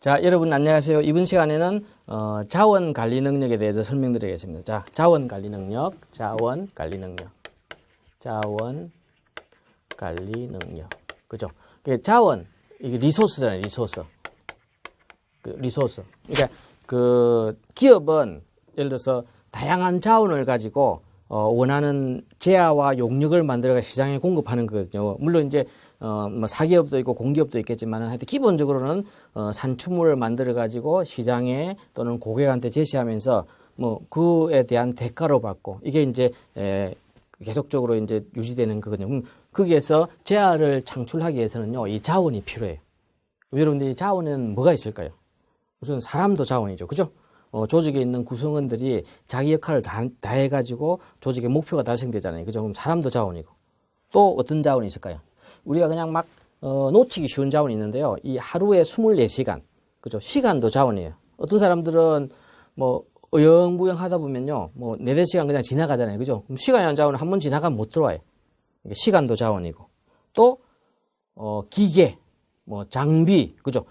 자, 여러분 안녕하세요. 이번 시간에는 자원 관리 능력에 대해서 설명드리겠습니다. 자, 자원 관리 능력. 그죠? 자원, 이게 리소스잖아요, 리소스. 리소스. 그러니까 기업은 예를 들어서 다양한 자원을 가지고 원하는 재화와 용역을 만들어가 시장에 공급하는 거거든요. 물론 이제 뭐 사기업도 있고 공기업도 있겠지만 하여튼 기본적으로는 산출물을 만들어 가지고 시장에 또는 고객한테 제시하면서 뭐 그에 대한 대가로 받고 이게 이제 계속적으로 이제 유지되는 거거든요. 그럼 거기에서 재화를 창출하기 위해서는요, 이 자원이 필요해요. 여러분들 이 자원은 뭐가 있을까요? 우선 사람도 자원이죠, 그죠? 조직에 있는 구성원들이 자기 역할을 다 해가지고 조직의 목표가 달성되잖아요, 그죠? 그럼 사람도 자원이고 또 어떤 자원이 있을까요? 우리가 그냥 막 놓치기 쉬운 자원이 있는데요. 이 하루에 24시간, 그죠? 시간도 자원이에요. 어떤 사람들은 뭐 어영부영 하다 보면요, 뭐 4-5시간 그냥 지나가잖아요, 그죠? 그럼 시간이라는 자원은 한 번 지나가면 못 들어와요. 시간도 자원이고 또 기계, 뭐 장비, 그죠?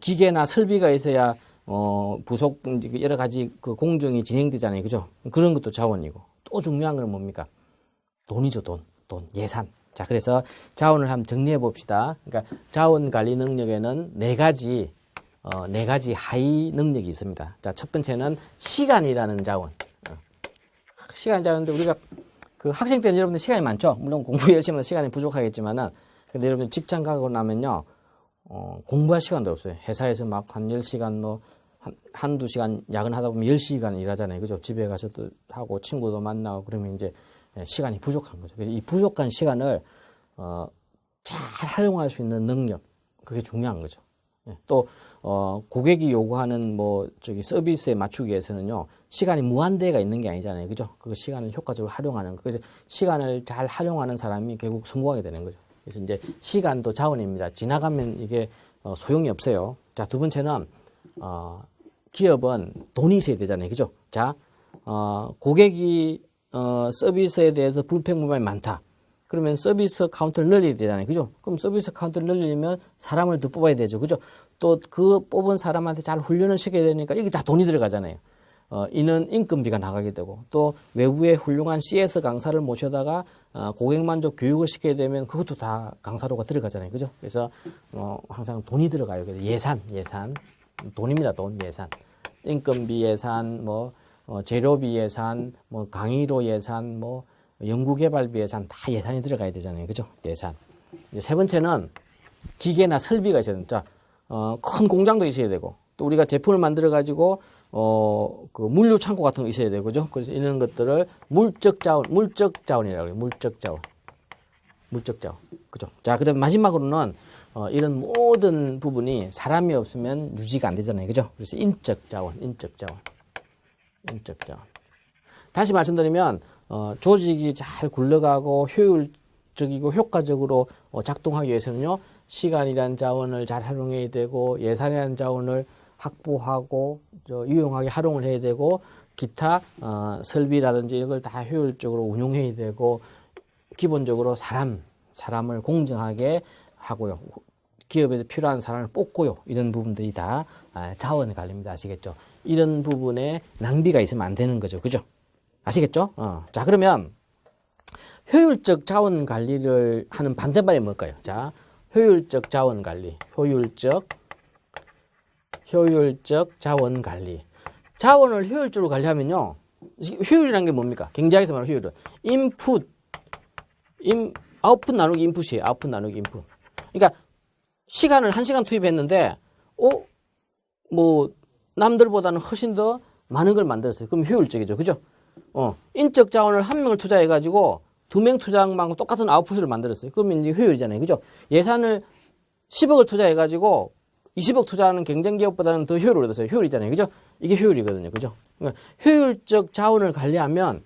기계나 설비가 있어야 부속 여러 가지 그 공정이 진행되잖아요, 그죠? 그런 것도 자원이고 또 중요한 건 뭡니까? 돈이죠, 돈, 예산. 자, 그래서 자원을 한번 정리해 봅시다. 그러니까 자원 관리 능력에는 네 가지 하위 능력이 있습니다. 자, 첫 번째는 시간이라는 자원. 시간 자원인데 우리가 그 학생 때는 여러분들 시간이 많죠. 물론 공부 열심히 해서 시간이 부족하겠지만은, 근데 여러분 직장 가고 나면요, 공부할 시간도 없어요. 회사에서 막 한 10시간 뭐 한두 시간 야근하다 보면 10시간 일하잖아요, 그죠? 집에 가서 또 하고 친구도 만나고 그러면 이제 시간이 부족한 거죠. 그래서 이 부족한 시간을 잘 활용할 수 있는 능력, 그게 중요한 거죠. 또 고객이 요구하는 서비스에 맞추기 위해서는요, 시간이 무한대가 있는 게 아니잖아요, 그죠? 그 시간을 효과적으로 활용하는 거. 그래서 시간을 잘 활용하는 사람이 결국 성공하게 되는 거죠. 그래서 이제 시간도 자원입니다. 지나가면 이게 소용이 없어요. 자, 두 번째는 기업은 돈이 있어야 되잖아요, 그죠? 자, 고객이 서비스에 대해서 불평불만이 많다. 그러면 서비스 카운터를 늘려야 되잖아요, 그죠? 그럼 서비스 카운터를 늘리려면 사람을 더 뽑아야 되죠, 그죠? 또 그 뽑은 사람한테 잘 훈련을 시켜야 되니까 여기 다 돈이 들어가잖아요. 이는 인건비가 나가게 되고, 또 외부의 훌륭한 CS 강사를 모셔다가 고객 만족 교육을 시켜야 되면 그것도 다 강사료가 들어가잖아요, 그죠? 그래서 항상 돈이 들어가요. 그래서 예산, 돈입니다, 예산. 인건비 예산, 재료비 예산, 강의료 예산, 연구개발비 예산, 다 예산이 들어가야 되잖아요, 그죠? 예산. 이제 세 번째는 기계나 설비가 있어야 됩니다. 큰 공장도 있어야 되고, 또 우리가 제품을 만들어 가지고 그 물류 창고 같은 거 있어야 되고, 그죠? 그래서 이런 것들을 물적 자원이라고 해요. 물적 자원. 그죠? 자, 그다음 마지막으로는 이런 모든 부분이 사람이 없으면 유지가 안 되잖아요, 그죠? 그래서 인적 자원. 다시 말씀드리면 조직이 잘 굴러가고 효율적이고 효과적으로 작동하기 위해서는요, 시간이라는 자원을 잘 활용해야 되고, 예산이라는 자원을 확보하고 유용하게 활용을 해야 되고, 기타 설비라든지 이걸 다 효율적으로 운용해야 되고, 기본적으로 사람을 공정하게 하고요, 기업에서 필요한 사람을 뽑고요, 이런 부분들이 다 자원 관리입니다. 아시겠죠? 이런 부분에 낭비가 있으면 안 되는 거죠, 그죠? 아시겠죠? 자, 그러면 효율적 자원 관리를 하는 반대말이 뭘까요? 자, 효율적 자원 관리. 효율적 자원 관리. 자원을 효율적으로 관리하면요, 효율이라는 게 뭡니까? 경제학에서 말하는 효율은 아웃풋 나누기 인풋이에요. 아웃풋 나누기 인풋. 그러니까 시간을 1시간 투입했는데 남들보다는 훨씬 더 많은 걸 만들었어요. 그럼 효율적이죠, 그죠? 인적 자원을 1명을 투자해가지고 2명 투자한 만큼 똑같은 아웃풋을 만들었어요. 그러면 이제 효율이잖아요, 그죠? 예산을 10억을 투자해가지고 20억 투자하는 경쟁기업보다는 더 효율을 얻었어요. 효율이잖아요, 그죠? 이게 효율이거든요, 그죠? 그러니까 효율적 자원을 관리하면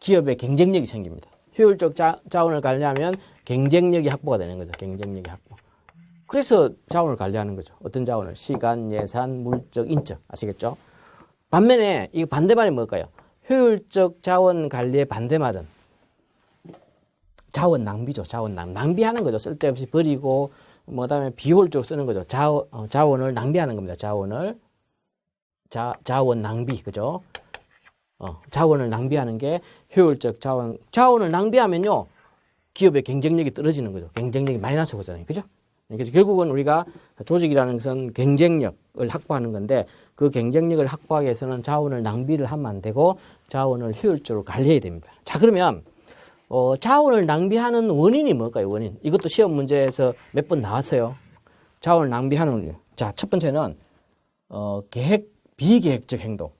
기업의 경쟁력이 생깁니다. 효율적 자원을 관리하면 경쟁력이 확보가 되는 거죠. 경쟁력이 확보. 그래서 자원을 관리하는 거죠. 어떤 자원을? 시간, 예산, 물적, 인적. 아시겠죠? 반면에 이 반대말이 뭘까요? 효율적 자원 관리의 반대말은 자원 낭비죠. 낭비하는 거죠. 쓸데없이 버리고 뭐 다음에 비효율적으로 쓰는 거죠. 자원을 낭비하는 겁니다. 자원 낭비, 그죠? 자원을 낭비하는 게 효율적 자원을 낭비하면요, 기업의 경쟁력이 떨어지는 거죠. 경쟁력이 마이너스 거잖아요. 그죠? 그래서 결국은 우리가 조직이라는 것은 경쟁력을 확보하는 건데, 그 경쟁력을 확보하기 위해서는 자원을 낭비를 하면 안 되고 자원을 효율적으로 관리해야 됩니다. 자, 그러면 자원을 낭비하는 원인이 뭘까요? 원인. 이것도 시험 문제에서 몇 번 나왔어요. 자원을 낭비하는 원인. 자, 첫 번째는 비계획적 행동.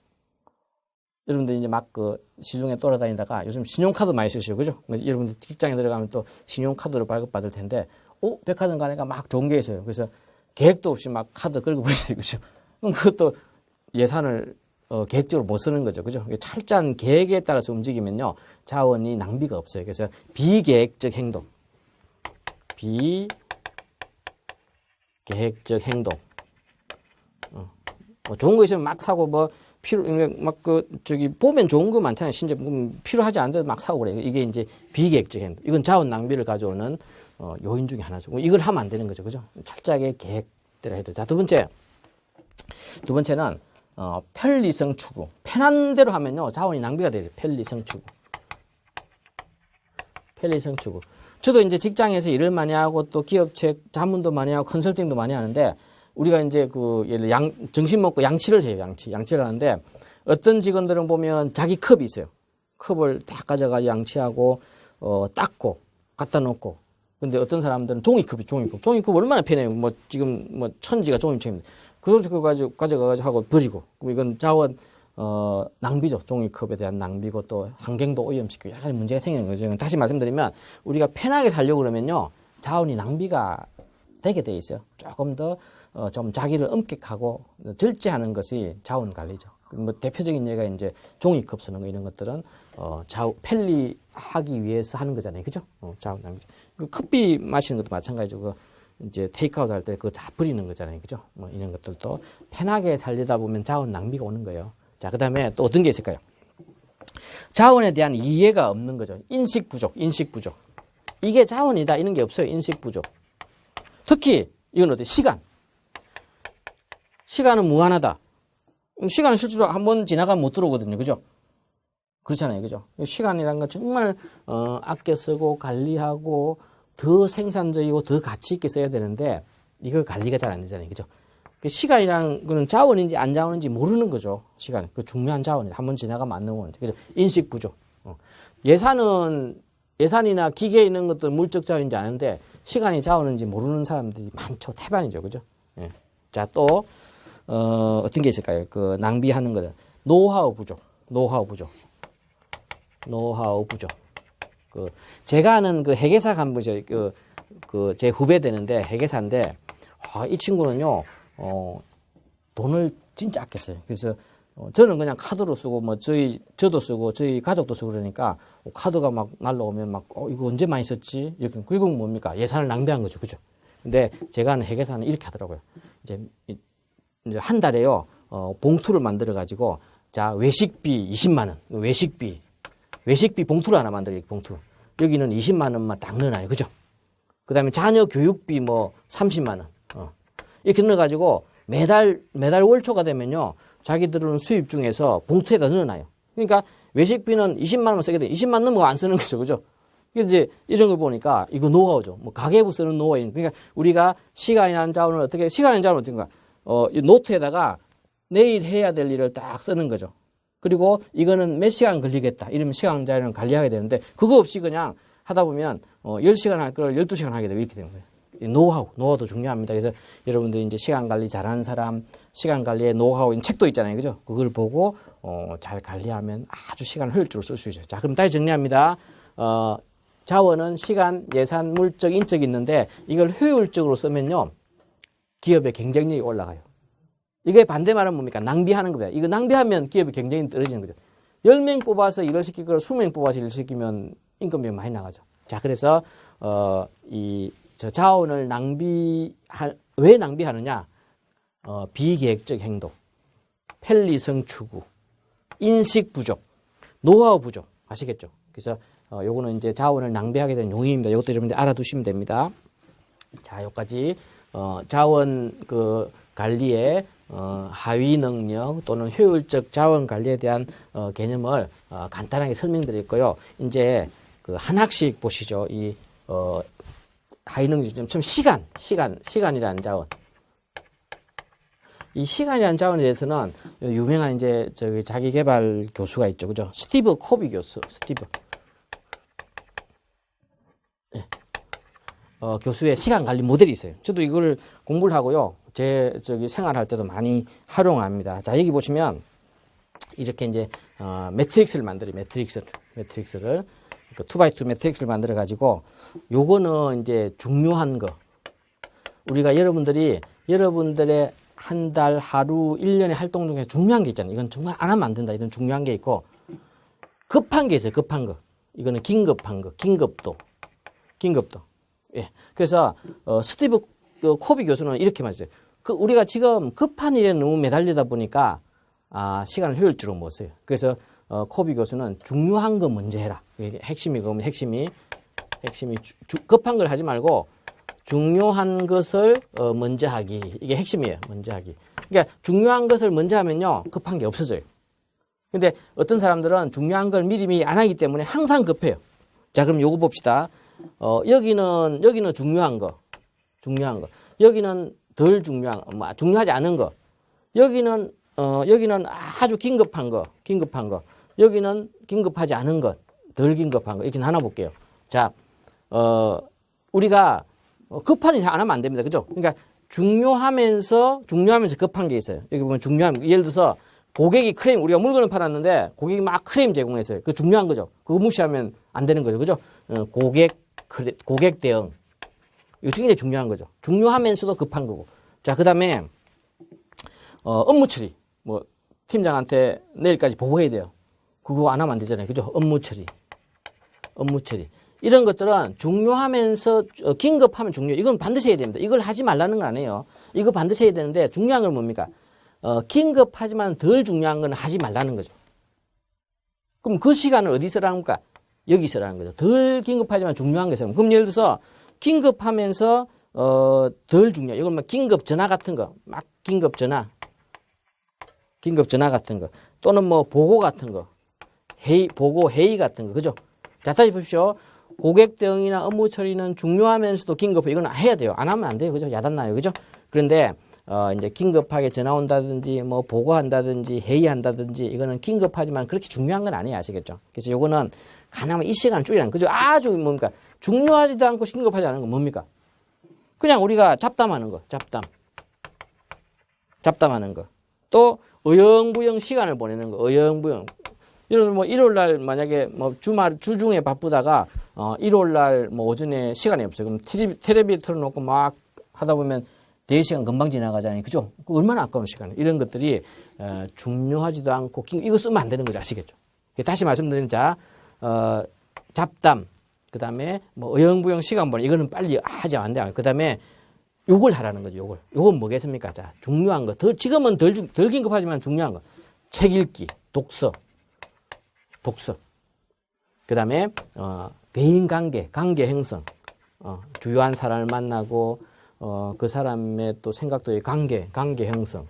여러분들 이제 막 시중에 돌아다니다가 요즘 신용카드 많이 쓰시죠, 그죠? 여러분들 직장에 들어가면 또 신용카드로 발급받을 텐데, 백화점 가니까 막 좋은 게 있어요. 그래서 계획도 없이 막 카드 끌고 버리세요, 그죠? 그럼 그것도 예산을 계획적으로 못 쓰는 거죠, 그죠? 철저한 계획에 따라서 움직이면요, 자원이 낭비가 없어요. 그래서 비계획적 행동, 비계획적 행동. 뭐 좋은 거 있으면 막 사고 보면 좋은 거 많잖아요. 신제품 필요하지 않은데도 막 사고 그래요. 이게 이제 비계획적 행동. 이건 자원 낭비를 가져오는 요인 중에 하나죠. 이걸 하면 안 되는 거죠, 그죠? 철저하게 계획대로 해도. 자, 두 번째는 편리성 추구. 편한 대로 하면요, 자원이 낭비가 되죠. 편리성 추구. 저도 이제 직장에서 일을 많이 하고 또 기업체 자문도 많이 하고 컨설팅도 많이 하는데, 우리가 이제 예를 점심 먹고 양치를 해요. 양치를 하는데, 어떤 직원들은 보면 자기 컵이 있어요. 컵을 딱 가져가 양치하고 닦고 갖다 놓고. 근데 어떤 사람들은 종이컵 얼마나 편해요. 지금 천지가 종이컵입니다. 그거 가져가가지고 하고 버리고. 그럼 이건 자원 낭비죠. 종이컵에 대한 낭비고 또 환경도 오염시키고 여러 가지 문제가 생기는 거죠. 다시 말씀드리면 우리가 편하게 살려고 그러면요, 자원이 낭비가 되게 돼 있어요. 조금 더 좀 자기를 엄격하고 절제하는 것이 자원 관리죠. 대표적인 예가 이제 종이컵 쓰는 거, 이런 것들은 편리하기 위해서 하는 거잖아요, 그죠? 자원 낭비. 커피 마시는 것도 마찬가지고, 이제 테이크아웃 할 때 그거 다 버리는 거잖아요, 그죠? 이런 것들도 편하게 살리다 보면 자원 낭비가 오는 거예요. 자, 그 다음에 또 어떤 게 있을까요? 자원에 대한 이해가 없는 거죠. 인식 부족. 이게 자원이다, 이런 게 없어요. 인식 부족. 특히 이건 어때요? 시간은 무한하다. 시간은 실제로 한번 지나가면 못 들어오거든요, 그죠? 그렇잖아요, 그죠? 시간이라는 건 정말 아껴 쓰고 관리하고 더 생산적이고 더 가치 있게 써야 되는데, 이걸 관리가 잘 안 되잖아요, 그죠? 시간이라는 거는 자원인지 안 자원인지 모르는 거죠. 시간, 그 중요한 자원이에요. 한번 지나가면 안 넘어오는데, 그죠? 인식 부족. 예산이나 기계에 있는 것도 물적 자원인지 아는데 시간이 자원인지 모르는 사람들이 많죠. 태반이죠, 그죠? 예. 자, 또 어떤 게 있을까요? 낭비하는 거는 노하우 부족. 제가 아는 회계사 간부죠. 제 후배 되는데 회계사인데, 이 친구는요, 돈을 진짜 아꼈어요. 그래서 저는 그냥 카드로 쓰고, 저도 쓰고, 저희 가족도 쓰고 그러니까, 카드가 막 날라오면 이거 언제 많이 썼지? 이렇게. 결국은 뭡니까? 예산을 낭비한 거죠. 그죠? 근데 제가 아는 회계사는 이렇게 하더라고요. 이제 한 달에요, 봉투를 만들어가지고, 자, 외식비 20만원. 외식비 봉투를 하나 만들어요, 봉투. 여기는 20만원만 딱 넣어놔요. 그죠? 그 다음에 자녀 교육비 30만원. 이렇게 넣어가지고, 매달 월초가 되면요, 자기들은 수입 중에서 봉투에다 넣어놔요. 그러니까 외식비는 20만원 쓰게 돼. 20만 넘으면 안 쓰는 거죠. 그죠? 이제 이런 걸 보니까 이거 노하우죠. 가계부 쓰는 노하우. 그러니까 우리가 시간이라는 자원을 어떻게 노트에다가 내일 해야 될 일을 딱 쓰는 거죠. 그리고 이거는 몇 시간 걸리겠다. 이러면 시간 자료는 관리하게 되는데, 그거 없이 그냥 하다 보면 10시간 할 걸 12시간 하게 되고 이렇게 되는 거예요. 노하우도 중요합니다. 그래서 여러분들이 이제 시간 관리 잘하는 사람, 시간 관리의 노하우, 책도 있잖아요. 그죠? 그걸 보고, 잘 관리하면 아주 시간을 효율적으로 쓸 수 있어요. 자, 그럼 다시 정리합니다. 자원은 시간, 예산, 물적, 인적이 있는데, 이걸 효율적으로 쓰면요, 기업의 경쟁력이 올라가요. 이게 반대말은 뭡니까? 낭비하는 겁니다. 이거 낭비하면 기업의 경쟁력이 떨어지는 거죠. 10명 뽑아서 일을 시킬 걸 20명 뽑아서 일을 시키면 임금이 많이 나가죠. 자, 그래서, 자원을 왜 낭비하느냐? 비계획적 행동, 편리성 추구, 인식 부족, 노하우 부족. 아시겠죠? 그래서 요거는 이제 자원을 낭비하게 되는 요인입니다. 이것도 여러분들 알아두시면 됩니다. 자, 여기까지 자원 그 관리의 하위 능력 또는 효율적 자원 관리에 대한 개념을 간단하게 설명드렸고요. 이제 그 한 학씩 보시죠. 이 하위 능력 좀 시간이라는 자원. 이 시간이라는 자원에 대해서는 유명한 이제 저기 자기 개발 교수가 있죠. 그죠? 스티브 코비 교수. 네. 교수의 시간 관리 모델이 있어요. 저도 이걸 공부를 하고요. 제 저기 생활할 때도 많이 활용합니다. 자, 여기 보시면 이렇게 이제 매트릭스를 만들어요. 매트릭스를 그 2x2 매트릭스를 만들어 가지고 요거는 이제 중요한 거. 우리가 여러분들의 한 달, 하루, 1년의 활동 중에 중요한 게 있잖아요. 이건 정말 안 하면 안 된다. 이런 중요한 게 있고 급한 게 있어요. 급한 거. 이거는 긴급한 거. 긴급도. 예. 그래서 스티브 코비 교수는 이렇게 말했어요. 우리가 지금 급한 일에 너무 매달리다 보니까 시간을 효율적으로 못 써요. 그래서 코비 교수는 중요한 거 먼저 해라. 핵심이 그러면 핵심이 급한 걸 하지 말고 중요한 것을 먼저 하기. 이게 핵심이에요. 먼저 하기. 그러니까 중요한 것을 먼저 하면요. 급한 게 없어져요. 근데 어떤 사람들은 중요한 걸 미리 안 하기 때문에 항상 급해요. 자, 그럼 요거 봅시다. 여기는 중요한 거. 여기는 덜 중요한 거. 중요하지 않은 거. 여기는 아주 긴급한 거. 여기는 긴급하지 않은 것. 덜 긴급한 거. 이렇게 나눠볼게요. 자, 우리가 급한 일 안 하면 안 됩니다. 그죠? 그러니까 중요하면서 급한 게 있어요. 여기 보면 예를 들어서 고객이 우리가 물건을 팔았는데 고객이 막 크레임 제공했어요. 그 중요한 거죠. 그거 무시하면 안 되는 거죠. 그죠? 고객 대응. 이거 굉장히 중요한 거죠. 중요하면서도 급한 거고. 자, 그 다음에, 업무 처리. 팀장한테 내일까지 보고해야 돼요. 그거 안 하면 안 되잖아요. 그죠? 업무 처리. 이런 것들은 중요하면서 긴급하면 중요해요. 이건 반드시 해야 됩니다. 이걸 하지 말라는 건 아니에요. 이거 반드시 해야 되는데 중요한 건 뭡니까? 긴급하지만 덜 중요한 건 하지 말라는 거죠. 그럼 그 시간을 어디서 라는 겁니까? 여기서라는 거죠. 덜 긴급하지만 중요한 게 있어요. 그럼 예를 들어서 긴급하면서 덜 중요한 이건 긴급 전화 같은 거, 막 긴급 전화 같은 거 또는 보고 같은 거, 회의 같은 거, 그죠? 자, 다시 보십시오. 고객 대응이나 업무 처리는 중요하면서도 긴급해. 이건 해야 돼요. 안 하면 안 돼요. 그죠? 야단나요. 그죠? 그런데, 이제 긴급하게 전화 온다든지, 보고한다든지, 회의한다든지, 이거는 긴급하지만 그렇게 중요한 건 아니에요. 아시겠죠? 그래서 요거는 가능하면 이 시간을 줄이라는 거죠. 아주 뭡니까? 중요하지도 않고 긴급하지 않은 건 뭡니까? 그냥 우리가 잡담하는 거. 잡담하는 거. 또, 어영부영 시간을 보내는 거. 어영부영. 이런 일요일날 만약에 주중에 바쁘다가 일요일날 오전에 시간이 없어요. 그럼 텔레비 틀어놓고 막 하다 보면 4시간 금방 지나가잖아요. 그죠? 얼마나 아까운 시간이에요. 이런 것들이 중요하지도 않고 이거 쓰면 안 되는 거죠. 아시겠죠? 다시 말씀드리면 잡담 그 다음에 어영부영 시간 보내 이거는 빨리 하지 안 돼요. 그 다음에 요걸 하라는 거죠. 요건 뭐겠습니까? 자, 중요한 거. 지금은 덜 긴급하지만 중요한 거. 책 읽기, 독서. 그 다음에, 대인 관계 형성. 주요한 사람을 만나고, 그 사람의 또 생각도의 관계 형성.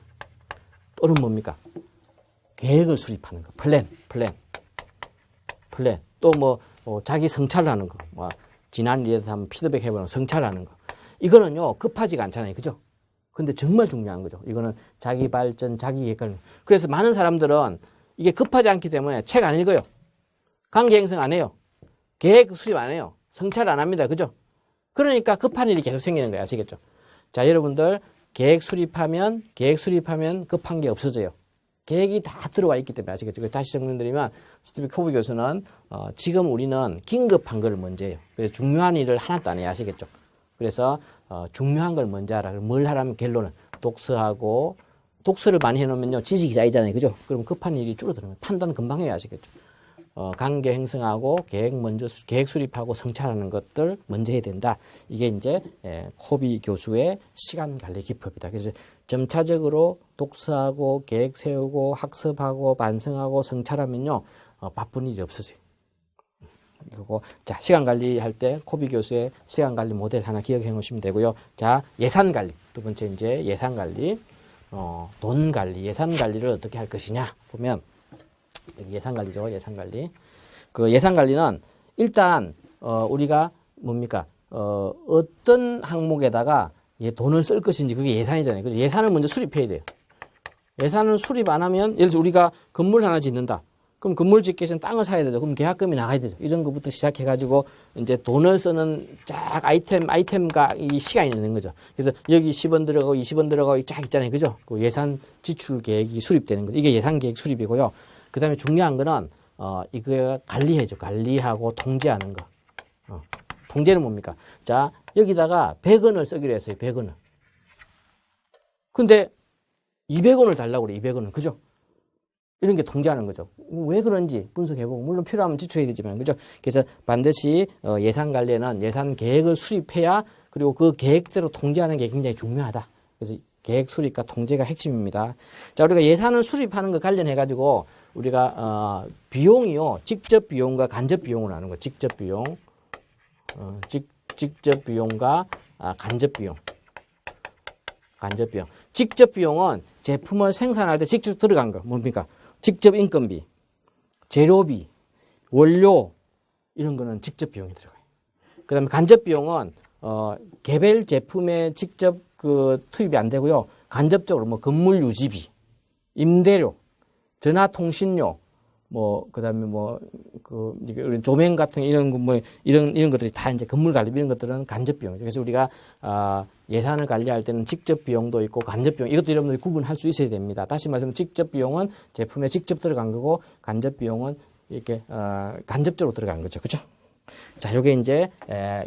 또는 뭡니까? 계획을 수립하는 거. 플랜. 또 자기 성찰을 하는 거. 지난 일에 대해서 한번 피드백 해보는 성찰하는 거. 이거는요, 급하지가 않잖아요. 그죠? 근데 정말 중요한 거죠. 이거는 자기 발전, 자기 객관. 그래서 많은 사람들은 이게 급하지 않기 때문에 책 안 읽어요. 관계 형성 안 해요. 계획 수립 안 해요. 성찰 안 합니다. 그죠? 그러니까 급한 일이 계속 생기는 거예요. 아시겠죠? 자, 여러분들 계획 수립하면 급한 게 없어져요. 계획이 다 들어와 있기 때문에 아시겠죠? 다시 설명드리면 스티브 코비 교수는 지금 우리는 긴급한 걸 먼저 해요. 그래서 중요한 일을 하나도 안 해요. 아시겠죠? 그래서 중요한 걸 먼저 하라. 뭘 하라면 결론은 독서를 많이 해놓으면요 지식이 쌓이잖아요. 그죠? 그럼 급한 일이 줄어드는 판단 금방 해야 아시겠죠? 관계 형성하고 계획 수립하고 성찰하는 것들 먼저 해야 된다. 이게 이제 코비 교수의 시간 관리 기법이다. 그래서 점차적으로 독서하고 계획 세우고 학습하고 반성하고 성찰하면요 바쁜 일이 없어져요. 이거고. 자, 시간 관리할 때 코비 교수의 시간 관리 모델 하나 기억해 놓으시면 되고요. 자, 예산 관리. 두 번째 이제 예산 관리. 돈 관리, 예산 관리를 어떻게 할 것이냐 보면 여기 예산 관리죠. 예산 관리. 그 예산 관리는 일단 우리가 뭡니까? 어떤 항목에다가 돈을 쓸 것인지 그게 예산이잖아요. 그래서 예산을 먼저 수립해야 돼요. 예산을 수립 안 하면 예를 들어 우리가 건물 하나 짓는다. 그럼 건물 짓기 위해서는 땅을 사야 되죠. 그럼 계약금이 나가야 되죠. 이런 것부터 시작해가지고 이제 돈을 쓰는 쫙 아이템과 이 시간이 있는 거죠. 그래서 여기 10원 들어가고 20원 들어가고 쫙 있잖아요. 그죠? 그 예산 지출 계획이 수립되는 거죠. 이게 예산 계획 수립이고요. 그 다음에 중요한 거는, 이거 관리해줘. 관리하고 통제하는 거. 통제는 뭡니까? 자, 여기다가 100원을 쓰기로 했어요. 100원을. 근데 200원을 달라고 그래. 200원을. 그죠? 이런 게 통제하는 거죠. 왜 그런지 분석해보고 물론 필요하면 지출해야 되지만 그죠. 그래서 반드시 예산 관리에는 예산 계획을 수립해야 그리고 그 계획대로 통제하는 게 굉장히 중요하다. 그래서 계획 수립과 통제가 핵심입니다. 자, 우리가 예산을 수립하는 거 관련해 가지고 우리가 비용이요 직접 비용과 간접 비용을 하는 거. 직접 비용, 직접 비용과 간접 비용. 간접 비용. 직접 비용은 제품을 생산할 때 직접 들어간 거 뭡니까? 직접 인건비, 재료비, 원료 이런 거는 직접 비용이 들어가요. 그다음에 간접 비용은 개별 제품에 직접 그 투입이 안 되고요. 간접적으로 뭐 건물 유지비, 임대료, 전화 통신료, 뭐 그다음에 뭐 그 조명 같은 이런 거 뭐 이런 것들이 다 이제 건물 관리 이런 것들은 간접 비용이죠. 그래서 우리가 예산을 관리할 때는 직접 비용도 있고 간접 비용 이것도 여러분들이 구분할 수 있어야 됩니다. 다시 말하면 직접 비용은 제품에 직접 들어간 거고 간접 비용은 이렇게 간접적으로 들어간 거죠. 그렇죠? 자, 요게 이제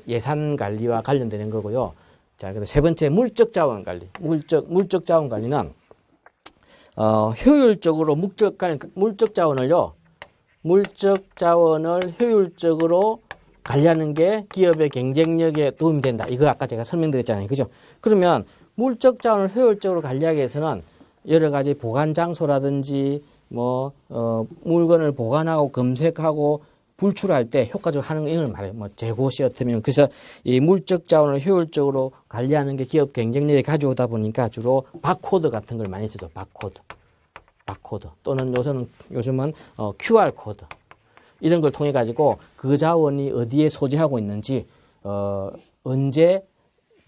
예산 관리와 관련되는 거고요. 자, 그래서 세 번째 물적 자원 관리. 물적 자원 관리는 효율적으로 물적 자원을 효율적으로 관리하는 게 기업의 경쟁력에 도움이 된다. 이거 아까 제가 설명드렸잖아요. 그죠? 그러면 물적 자원을 효율적으로 관리하기 위해서는 여러 가지 보관 장소라든지 물건을 보관하고 검색하고 불출할 때 효과적으로 하는 거 이걸 말해요. 뭐 재고 시스템이면 그래서 이 물적 자원을 효율적으로 관리하는 게 기업 경쟁력에 가져오다 보니까 주로 바코드 같은 걸 많이 쓰죠. 바코드 또는 요즘은 QR 코드 이런 걸 통해 가지고 그 자원이 어디에 소지하고 있는지 언제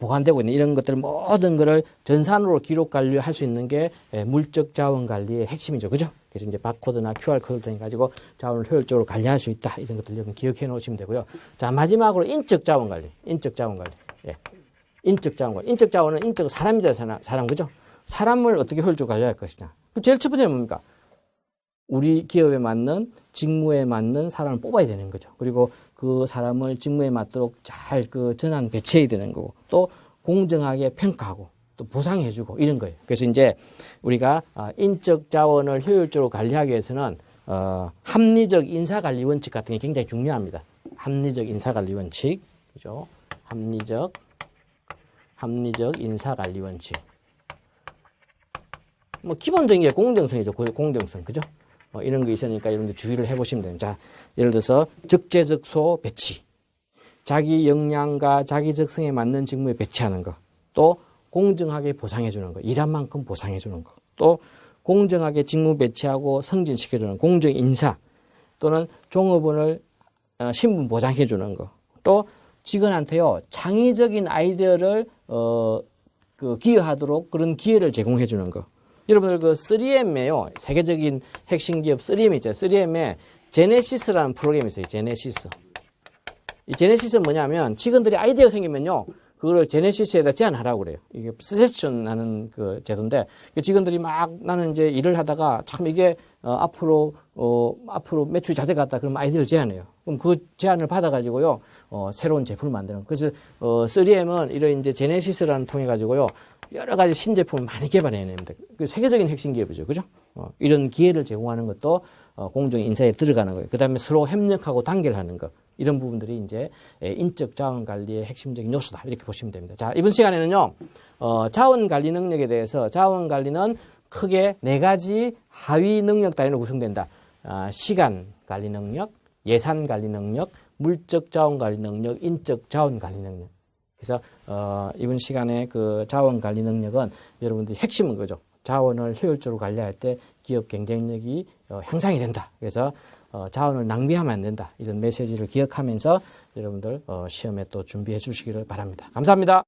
보관되고 있는 이런 것들 모든 거를 전산으로 기록 관리할 수 있는 게 물적 자원 관리의 핵심이죠. 그죠? 그래서 이제 바코드나 QR 코드를 통해 가지고 자원을 효율적으로 관리할 수 있다. 이런 것들 여러분 기억해 놓으시면 되고요. 자, 마지막으로 인적 자원 관리. 예. 인적 자원은 인적 사람이잖아요. 사람 그죠? 사람을 어떻게 효율적으로 관리할 것이냐. 제일 첫 번째는 뭡니까? 우리 기업에 맞는 직무에 맞는 사람을 뽑아야 되는 거죠. 그리고 그 사람을 직무에 맞도록 잘 그 전환 배치해야 되는 거고 또 공정하게 평가하고 또 보상해주고 이런 거예요. 그래서 이제 우리가 인적 자원을 효율적으로 관리하기 위해서는 합리적 인사관리 원칙 같은 게 굉장히 중요합니다. 합리적 인사관리 원칙, 그죠? 합리적 인사관리 원칙. 뭐 기본적인 게 공정성이죠. 공정성, 그죠? 이런 거 있으니까 여러분들 주의를 해보시면 됩니다. 자, 예를 들어서 적재적소 배치, 자기 역량과 자기 적성에 맞는 직무에 배치하는 거, 또 공정하게 보상해주는 거, 일한 만큼 보상해주는 거, 또 공정하게 직무 배치하고 승진시켜주는 공정 인사, 또는 종업원을 신분 보장해주는 거, 또 직원한테요 창의적인 아이디어를 기여하도록 그런 기회를 제공해주는 거. 여러분들 그 3M에요. 세계적인 핵심 기업 3M 있잖아요. 3M에 제네시스라는 프로그램이 있어요. 제네시스. 이 제네시스는 뭐냐면 직원들이 아이디어가 생기면요. 그거를 제네시스에다 제안하라고 그래요. 이게 스세션 하는 그 제도인데 직원들이 막 나는 이제 일을 하다가 참 이게 앞으로 매출이 잘 될 것 같다. 그러면 아이디어를 제안해요. 그럼 그 제안을 받아가지고요. 새로운 제품을 만드는. 그래서 3M은 이런 이제 제네시스라는 통해 가지고요. 여러 가지 신제품을 많이 개발해냅니다. 그 세계적인 핵심 기업이죠. 그죠? 이런 기회를 제공하는 것도 공정 인사에 들어가는 거예요. 그 다음에 서로 협력하고 단결하는 것. 이런 부분들이 이제 인적 자원 관리의 핵심적인 요소다. 이렇게 보시면 됩니다. 자, 이번 시간에는요, 자원 관리 능력에 대해서 자원 관리는 크게 4가지 하위 능력 단위로 구성된다. 시간 관리 능력, 예산 관리 능력, 물적 자원 관리 능력, 인적 자원 관리 능력. 그래서 이번 시간에 그 자원 관리 능력은 여러분들이 핵심은 그죠. 자원을 효율적으로 관리할 때 기업 경쟁력이 향상이 된다. 그래서 자원을 낭비하면 안 된다. 이런 메시지를 기억하면서 여러분들 시험에 또 준비해 주시기를 바랍니다. 감사합니다.